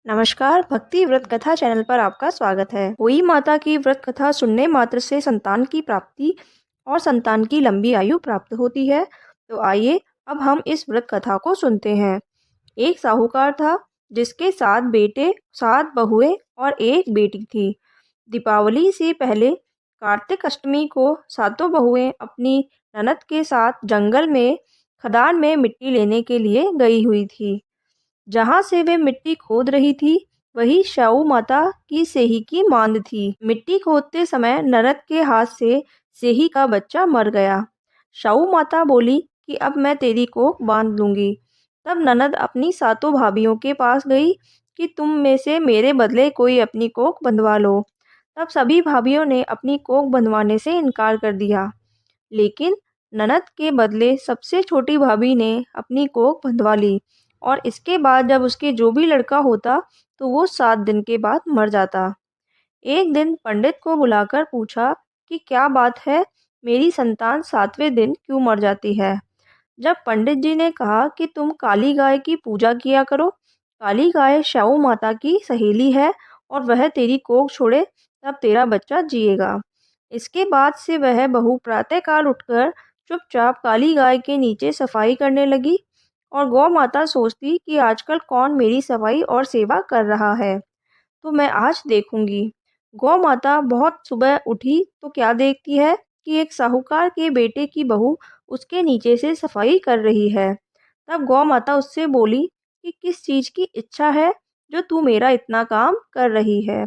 नमस्कार, भक्ति व्रत कथा चैनल पर आपका स्वागत है। हुई माता की व्रत कथा सुनने मात्र से संतान की प्राप्ति और संतान की लंबी आयु प्राप्त होती है। तो आइए अब हम इस व्रत कथा को सुनते हैं। एक साहूकार था जिसके 7 बेटे, 7 बहुएं और एक बेटी थी। दीपावली से पहले कार्तिक अष्टमी को सातों बहुएं अपनी ननद के साथ जंगल में खदान में मिट्टी लेने के लिए गई हुई थी। जहाँ से वे मिट्टी खोद रही थी वही शाऊ माता की सेही की मांद थी। मिट्टी खोदते समय ननद के हाथ से सेही का बच्चा मर गया। शाऊ माता बोली कि अब मैं तेरी कोख बांध लूंगी। तब ननद अपनी सातों भाभियों के पास गई कि तुम में से मेरे बदले कोई अपनी कोख बंधवा लो। तब सभी भाभियों ने अपनी कोख बंधवाने से इनकार कर दिया, लेकिन ननद के बदले सबसे छोटी भाभी ने अपनी कोख बंधवा ली। और इसके बाद जब उसके जो भी लड़का होता तो वो 7 दिन के बाद मर जाता। एक दिन पंडित को बुलाकर पूछा कि क्या बात है, मेरी संतान 7वें दिन क्यों मर जाती है। जब पंडित जी ने कहा कि तुम काली गाय की पूजा किया करो, काली गाय शाऊ माता की सहेली है और वह तेरी कोख छोड़े तब तेरा बच्चा जिएगा। इसके बाद से वह बहू प्रातःकाल उठकर चुपचाप काली गाय के नीचे सफाई करने लगी और गौ माता सोचती कि आजकल कौन मेरी सफाई और सेवा कर रहा है, तो मैं आज देखूंगी। गौ माता बहुत सुबह उठी तो क्या देखती है कि एक साहूकार के बेटे की बहू उसके नीचे से सफाई कर रही है। तब गौ माता उससे बोली कि किस चीज़ की इच्छा है जो तू मेरा इतना काम कर रही है।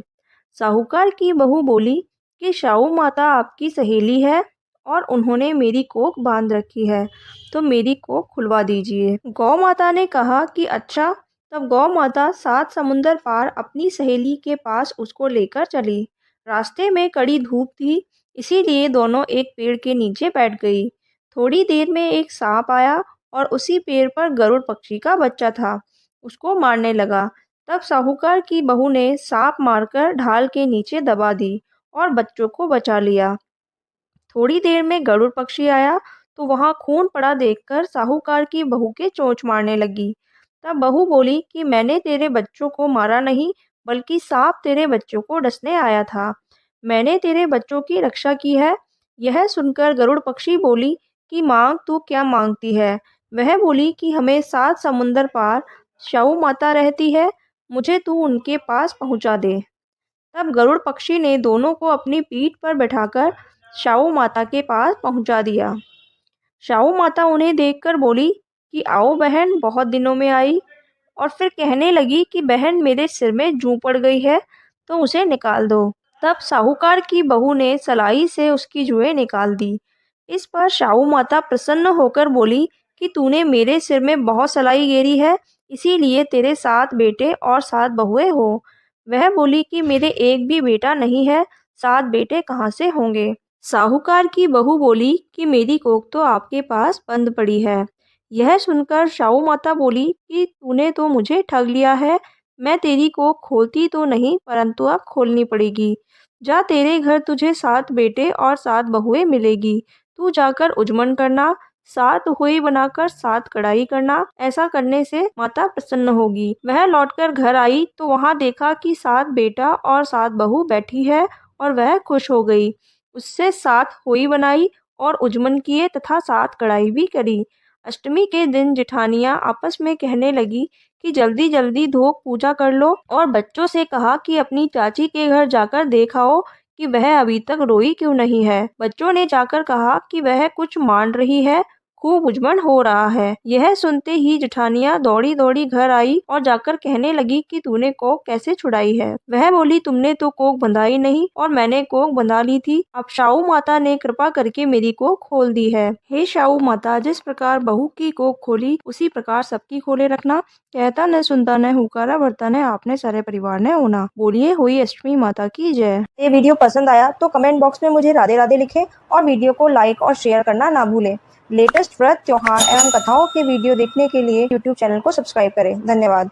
साहूकार की बहू बोली कि शाऊ माता आपकी सहेली है और उन्होंने मेरी कोख बांध रखी है, तो मेरी कोख खुलवा दीजिए। गौ माता ने कहा कि अच्छा। तब गौ माता 7 समुंदर पार अपनी सहेली के पास उसको लेकर चली। रास्ते में कड़ी धूप थी, इसीलिए दोनों एक पेड़ के नीचे बैठ गई। थोड़ी देर में एक सांप आया और उसी पेड़ पर गरुड़ पक्षी का बच्चा था, उसको मारने लगा। तब साहूकार की बहू ने सांप मारकर ढाल के नीचे दबा दी और बच्चों को बचा लिया। थोड़ी देर में गरुड़ पक्षी आया तो वहां खून पड़ा देखकर साहूकार की बहू के चोंच मारने लगी। तब बहू बोली कि मैंने तेरे बच्चों को मारा नहीं, बल्कि सांप तेरे बच्चों को डसने आया था। मैंने तेरे बच्चों की रक्षा की है। यह सुनकर गरुड़ पक्षी बोली कि मांग, तू क्या मांगती है। वह बोली कि हमें 7 समुंदर पार शाऊ माता रहती है, मुझे तू उनके पास पहुंचा दे। तब गरुड़ पक्षी ने दोनों को अपनी पीठ पर बैठाकर शाऊ माता के पास पहुंचा दिया। शाऊ माता उन्हें देखकर बोली कि आओ बहन, बहुत दिनों में आई। और फिर कहने लगी कि बहन, मेरे सिर में जूं पड़ गई है, तो उसे निकाल दो। तब साहूकार की बहू ने सलाई से उसकी जुएं निकाल दी। इस पर शाऊ माता प्रसन्न होकर बोली कि तूने मेरे सिर में बहुत सलाई गेरी है, इसीलिए तेरे 7 बेटे और 7 बहुएं हो। वह बोली कि मेरे एक भी बेटा नहीं है, 7 बेटे कहाँ से होंगे। साहूकार की बहू बोली कि मेरी कोख तो आपके पास बंद पड़ी है। यह सुनकर शाऊ माता बोली कि तूने तो मुझे ठग लिया है, मैं तेरी कोख खोलती तो नहीं, परंतु अब खोलनी पड़ेगी। जा, तेरे घर तुझे 7 बेटे और 7 बहुएं मिलेगी। तू जाकर उजमन करना, 7 हुई बनाकर 7 कढ़ाई करना। ऐसा करने से माता प्रसन्न होगी। वह लौटकर घर आई तो वहां देखा कि 7 बेटा और 7 बहू बैठी है और वह खुश हो गई। उससे 7 हुई बनाई और उजमन किए तथा 7 कढ़ाई भी करी। अष्टमी के दिन जेठानियां आपस में कहने लगी कि जल्दी जल्दी धो पूजा कर लो, और बच्चों से कहा कि अपनी चाची के घर जाकर देखाओ कि वह अभी तक रोई क्यों नहीं है। बच्चों ने जाकर कहा कि वह कुछ मान रही है, खूब उजमन हो रहा है। यह सुनते ही जेठानियां दौड़ी दौड़ी घर आई और जाकर कहने लगी कि तूने कोख कैसे छुड़ाई है। वह बोली, तुमने तो कोख बंधाई नहीं और मैंने कोख बंधा ली थी। अब शाऊ माता ने कृपा करके मेरी कोख खोल दी है। हे शाऊ माता, जिस प्रकार बहू की कोख खोली उसी प्रकार सबकी खोले रखना। कहता न सुनता न हुकारा भरता न आपने सारे परिवार ने होना। बोलिए हुई अष्टमी माता की जय। ये वीडियो पसंद आया तो कमेंट बॉक्स में मुझे राधे राधे लिखें और वीडियो को लाइक और शेयर करना ना भूलें। लेटेस्ट व्रत, त्योहार एवं कथाओं के वीडियो देखने के लिए YouTube चैनल को सब्सक्राइब करें। धन्यवाद।